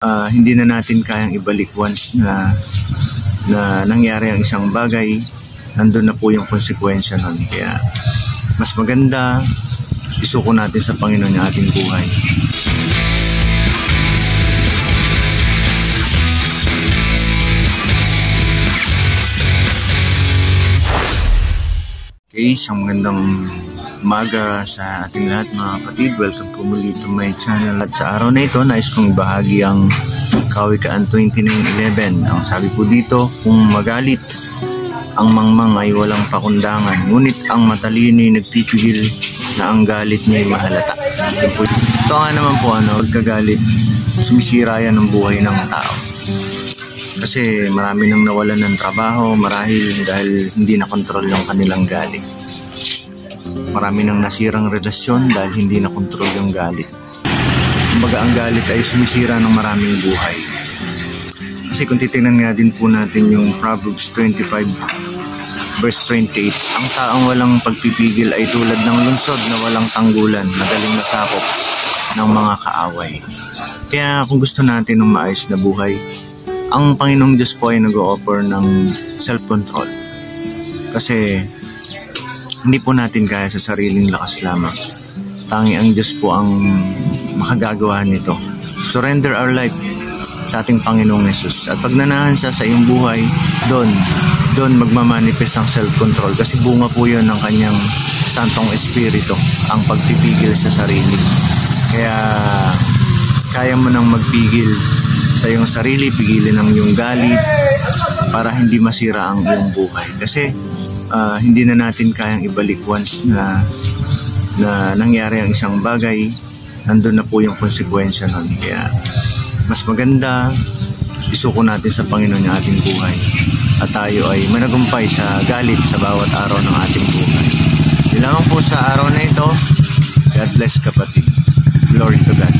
Hindi na natin kayang ibalik once na nangyari ang isang bagay, nandun na po yung konsekwensya nun. Kaya mas maganda isuko natin sa Panginoon yung ating buhay. Okay, isang magandang umaga sa ating lahat mga kapatid. Welcome po muli to my channel. At sa araw na ito, nais kong ibahagi ang Kawikaan 29:11. Ang sabi po dito, kung magalit ang mangmang ay walang pakundangan, ngunit ang matalino ay nagpipigil na ang galit niya ay mahalata. Ito nga naman po, pagkagalit, sumisira yan ang buhay ng tao. Kasi marami nang nawalan ng trabaho marahil dahil hindi na kontrol yung kanilang galit. Marami nang nasirang relasyon dahil hindi na kontrol yung galit. Kumbaga ang galit ay sumisira ng maraming buhay. Kasi kung titingnan nga din po natin yung Proverbs 25 verse 28, ang taong walang pagpipigil ay tulad ng lungsod na walang tanggulan, madaling masakop ng mga kaaway. Kaya kung gusto natin ng maayos na buhay, ang Panginoong Diyos po ay nag-o-offer ng self-control. Kasi hindi po natin kaya sa sariling lakas lamang. Tangi ang Diyos po ang makagagawa nito. Surrender our life sa ating Panginoong Yesus. At pag nanahan siya sa iyong buhay, doon magmamanifest ang self-control. Kasi bunga po yun ng kanyang Santong Espiritu, ang pagpipigil sa sarili. Kaya kaya mo nang magpigil sa iyong sarili, pigilin ang iyong galit para hindi masira ang iyong buhay. Kasi hindi na natin kayang ibalik once na nangyari ang isang bagay, nandun na po yung konsekwensya nun. Kaya mas maganda isuko natin sa Panginoon yung ating buhay at tayo ay managumpay sa galit sa bawat araw ng ating buhay. Di lamang po sa araw na ito. God bless kapatid. Glory to God.